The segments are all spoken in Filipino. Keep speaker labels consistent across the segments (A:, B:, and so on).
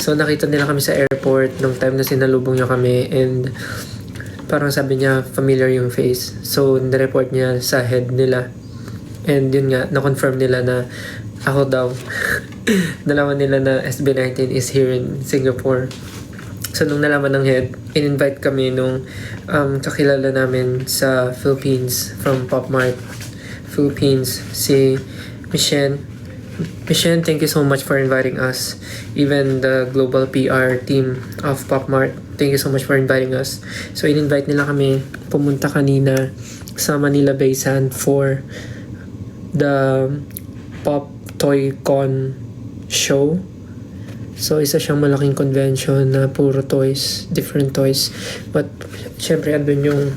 A: So nakita nila kami sa airport nung time na sinalubong niya kami, and parang sabi niya familiar yung face. So nireport niya sa head nila. And yun nga, na-confirm nila na ako daw. Nalaman nila na SB19 is here in Singapore. So nung nalaman ng head, in-invite kami nung kakilala namin sa Philippines from Pop Mart Philippines, si Michelle. Michelle, thank you so much for inviting us. Even the global PR team of Pop Mart, thank you so much for inviting us. So in-invite nila kami pumunta kanina sa Manila Bay Sand for the Pop Toy Con show. So, isa siyang malaking convention na puro toys, different toys. But, syempre, andun yung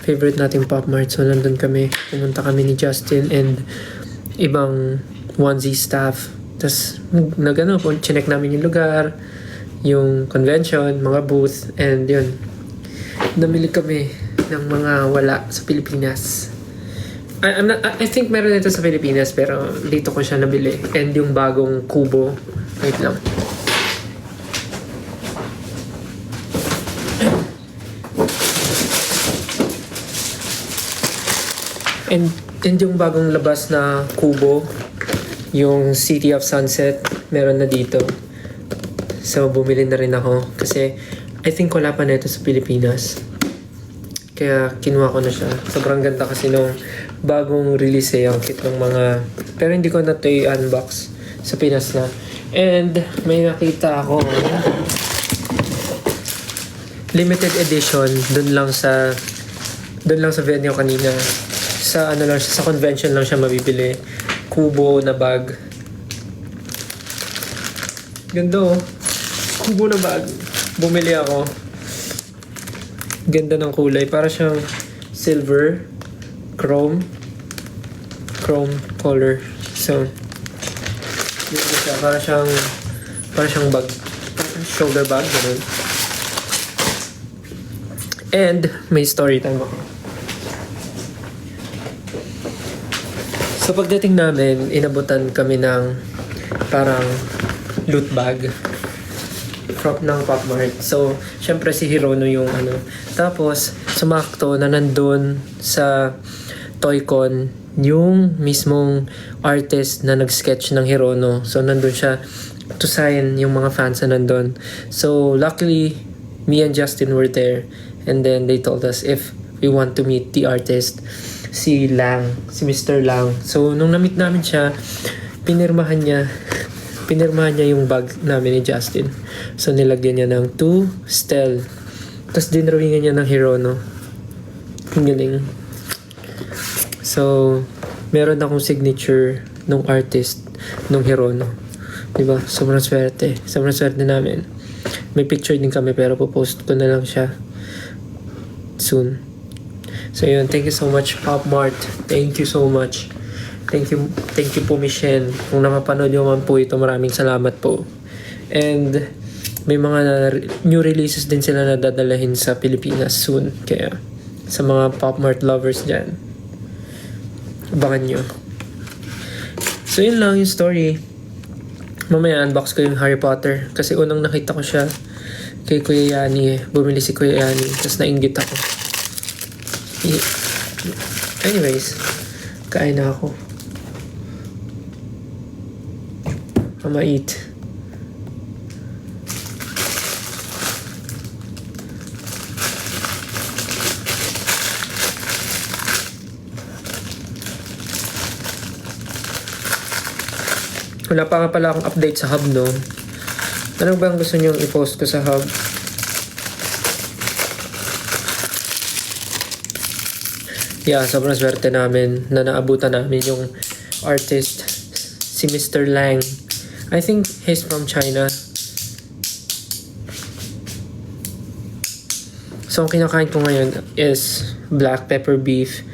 A: favorite nating Pop Mart. So, nandun kami. Pumunta kami ni Justin and ibang onesie staff. Tapos, chinek namin yung lugar, yung convention, mga booth, and yun. Namili kami ng mga wala sa Pilipinas. I think meron ito sa Pilipinas, pero dito ko siya nabili. And yung bagong kubo. Wait lang. And yung bagong labas na kubo, yung City of Sunset, meron na dito. So, bumili na rin ako. Kasi, I think wala pa na ito sa Pilipinas. Kaya, kinuha ko na siya. Sobrang ganda kasi nung bagong release ang kit ng mga... Pero hindi ko na ito i-unbox. Sa Pinas na. And, may nakita ako. Limited edition. Dun lang sa venue kanina. Sa sa convention lang siya mabibili. Kubo na bag. Ganda oh. Kubo na bag. Bumili ako. Ganda ng kulay. Para siyang silver, chrome color. So, ganda siya. Para siyang bag. Shoulder bag. Ganun. And, may story time ako. So pagdating namin, inabutan kami ng parang loot bag ng Pop Mart. So, syempre si Hirono yung Tapos, sumakto na nandun sa Toy-Con yung mismong artist na nag-sketch ng Hirono. So, nandun siya to sign yung mga fans na nandun. So, luckily, me and Justin were there. And then they told us if we want to meet the artist, si Mr. Lang. So, nung na-meet namin siya, pinirmahan niya yung bag namin ni Justin. So, nilagyan niya ng 2 Stel. Tapos, dinrawingan niya ng Hirono. Ang galing. So, meron akong signature nung artist nung Hirono. Diba? Sobrang swerte. Sobrang swerte namin. May picture din kami pero popost ko na lang siya soon. So yun, thank you so much Pop Mart. Thank you so much. Thank you po Michelle. Kung napapanood nyo man po ito, maraming salamat po. And may mga new releases din sila na dadalahin sa Pilipinas soon. Kaya sa mga Pop Mart lovers dyan, abangan nyo. So yun lang yung story. Mamaya unbox ko yung Harry Potter. Kasi unang nakita ko siya kay Kuya Yani. Bumili si Kuya Yani. Tapos nainggit ako. Anyways, kain na ako. I'ma eat. Wala pa nga pala akong update sa hub, no? Ano ba ang gusto nyo i-post ko sa hub? Yeah, sobrang swerte namin na naabutan namin yung artist, si Mr. Lang. I think he's from China. So, ang kinakain ko ngayon is black pepper beef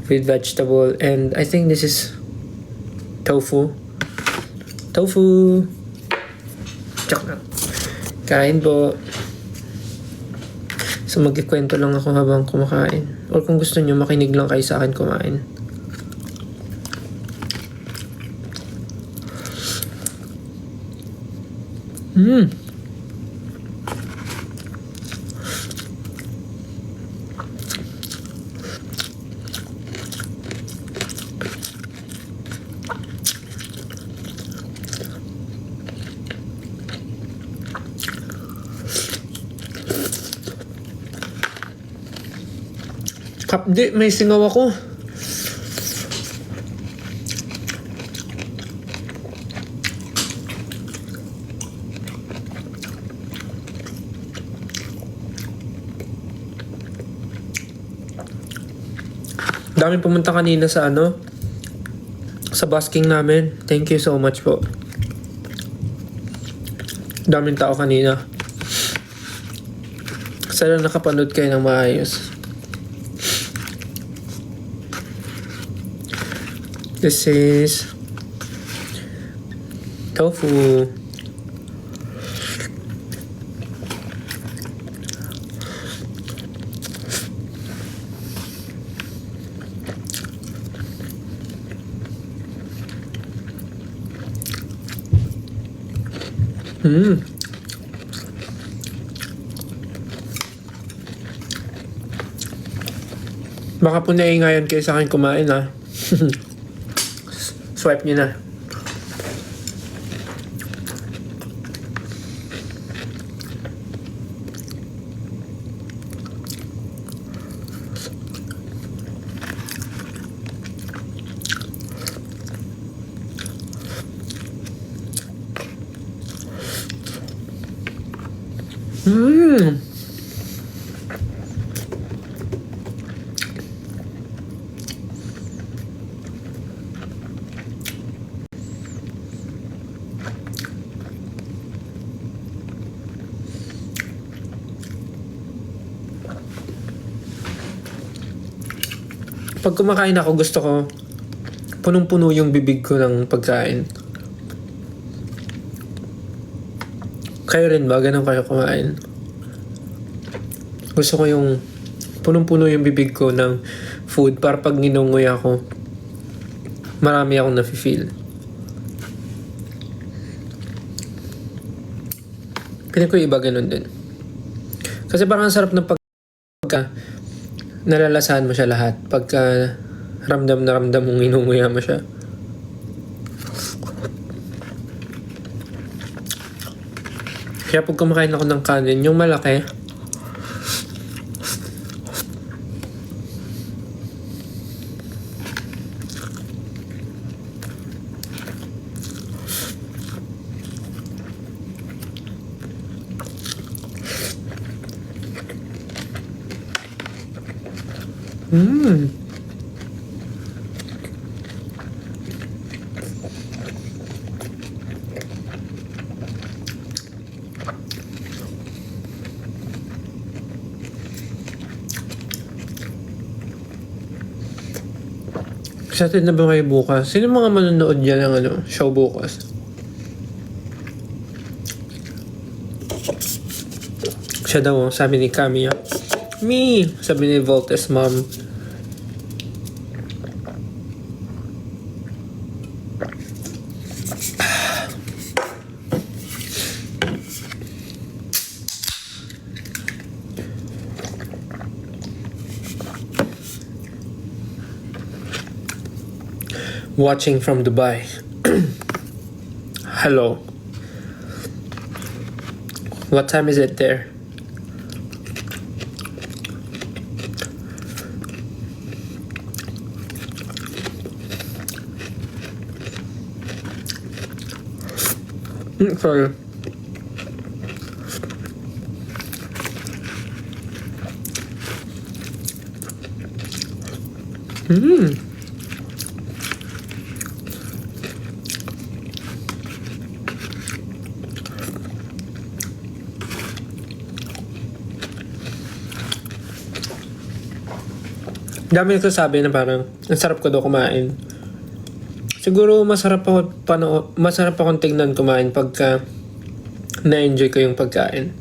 A: with vegetable. And I think this is tofu. Tofu! Tsak na. Kain po. So magkikwento lang ako habang kumakain. Or kung gusto nyo, makinig lang kayo sa akin kumain. Hapdi, may singaw ako. Daming pumunta kanina sa sa busking namin. Thank you so much po. Daming tao kanina. Sana nakapanood kayo ng maayos. This is tofu. Baka po naiingayan kayo sa akin kumain ha. Swipe nyo na. Pag kumakain ako, gusto ko punong-puno yung bibig ko ng pagkain. Kayo rin ba? Ganun kayo kumain? Gusto ko yung punong-puno yung bibig ko ng food para pag ninunguya ako, marami akong nafe-feel. Piling ko iba ganun din. Kasi parang ang sarap ng pagka nalalasahan mo siya lahat. Pagka ramdam na ramdam mong inunguya mo siya. Kaya pag kumakain ako ng kanin, yung malaki, excited na ba kayo bukas? Sino mga manonood dyan ng show bukas? Siya daw, sabi ni Camilla. Me! Sabi ni Voltes mom. Watching from Dubai. Hello. What time is it there? Sorry. Dami nagsasabi na parang ang sarap ko daw kumain. Siguro masarap akong tingnan kumain pagka na-enjoy ko yung pagkain.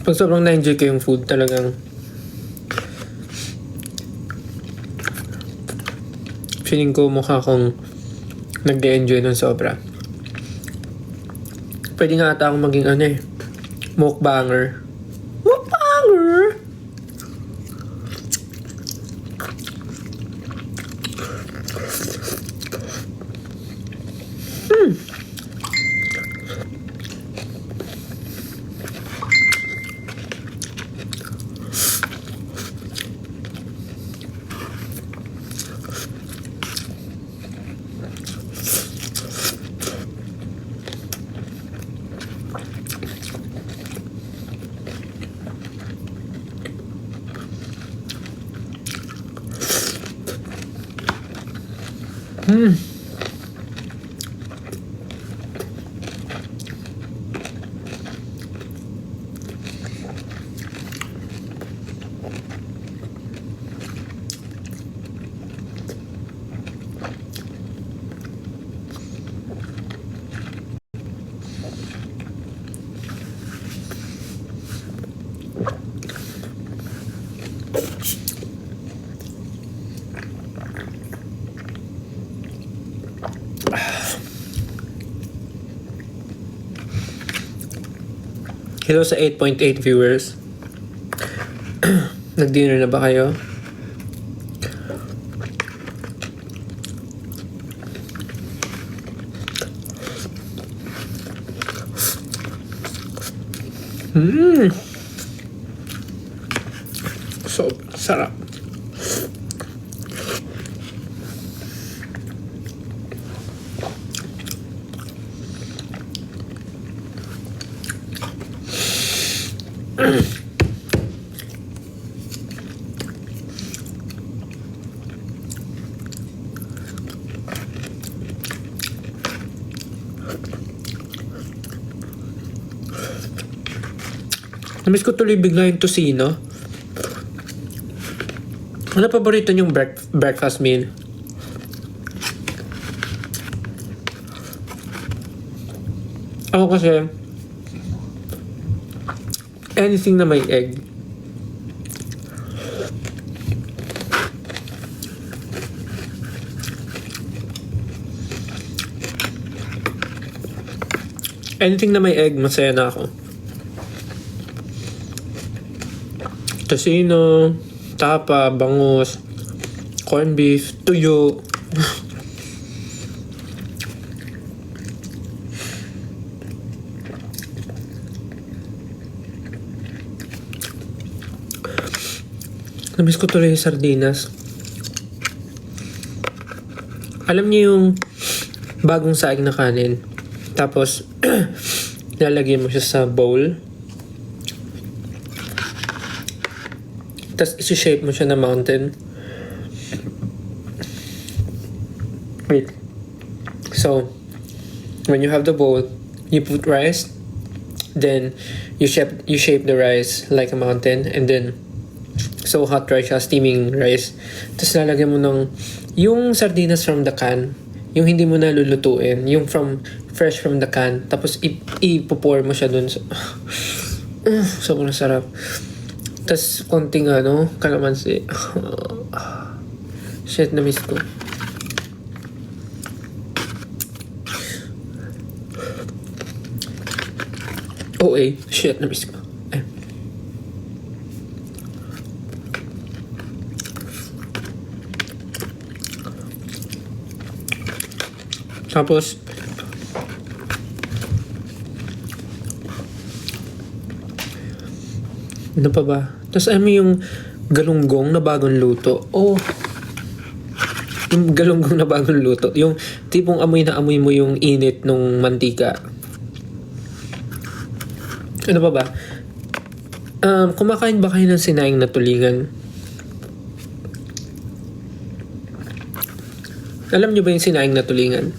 A: Pag sobrang na-enjoy ko yung food, talagang feeling ko mukha akong nag-enjoy ng sobra. Pwede nga ata akong maging mukbanger. Mukbanger! Hello sa 8.8 viewers. Nag-dinner na ba kayo? So, sarap. Namiss ko tuloy bigla yung tocino. Ano paborito niyong breakfast meal? Ako kasi, anything na may egg. Anything na may egg, masaya na ako. Tocino, tapa, bangus, corned beef, tuyo. Namiss ko tuloy yung sardinas. Alam niyo yung bagong saing na kanin, tapos lalagyan mo siya sa bowl, tapos isi-shape mo siya na mountain. Wait. So, when you have the bowl, you put rice, then you shape the rice like a mountain, and then so hot rice siya, steaming rice. Tapos lalagyan mo ng yung sardinas from the can, yung hindi mo na lulutuin, yung fresh from the can, tapos ipo-pour mo siya dun. Sobrang sarap. Tapos konting kalamansi. Shit, na-miss ko. Shit, na-miss ko. Tapos ano pa ba? Tapos alam mo yung galunggong na bagong luto. Yung galunggong na bagong luto. Yung tipong amoy na amoy mo yung init nung mantika. Ano pa ba? Kumakain ba kayo ng sinaing na tulingan? Alam niyo ba yung sinaing na tulingan?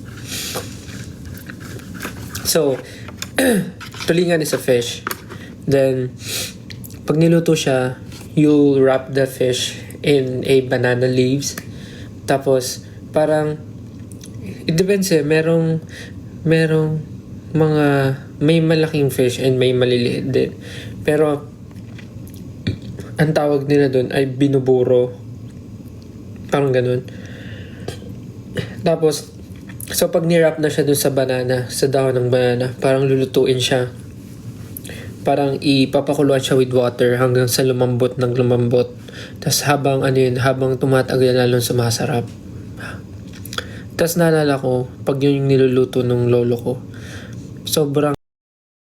A: So, tulingan is a fish. Then, pag niluto siya, you'll wrap the fish in a banana leaves. Tapos, parang, it depends merong mga, may malaking fish and may maliliit din. Pero, ang tawag nila dun ay binuburo. Parang ganun. Tapos, so pag nirap na siya dun sa banana, sa dahon ng banana, parang lulutuin siya. Parang ipapakuluan siya with water hanggang sa lumambot ng lumambot. Tapos habang tumatagal lalong sumasarap. Tapos naalala ko, pag yun yung niluluto ng lolo ko, sobrang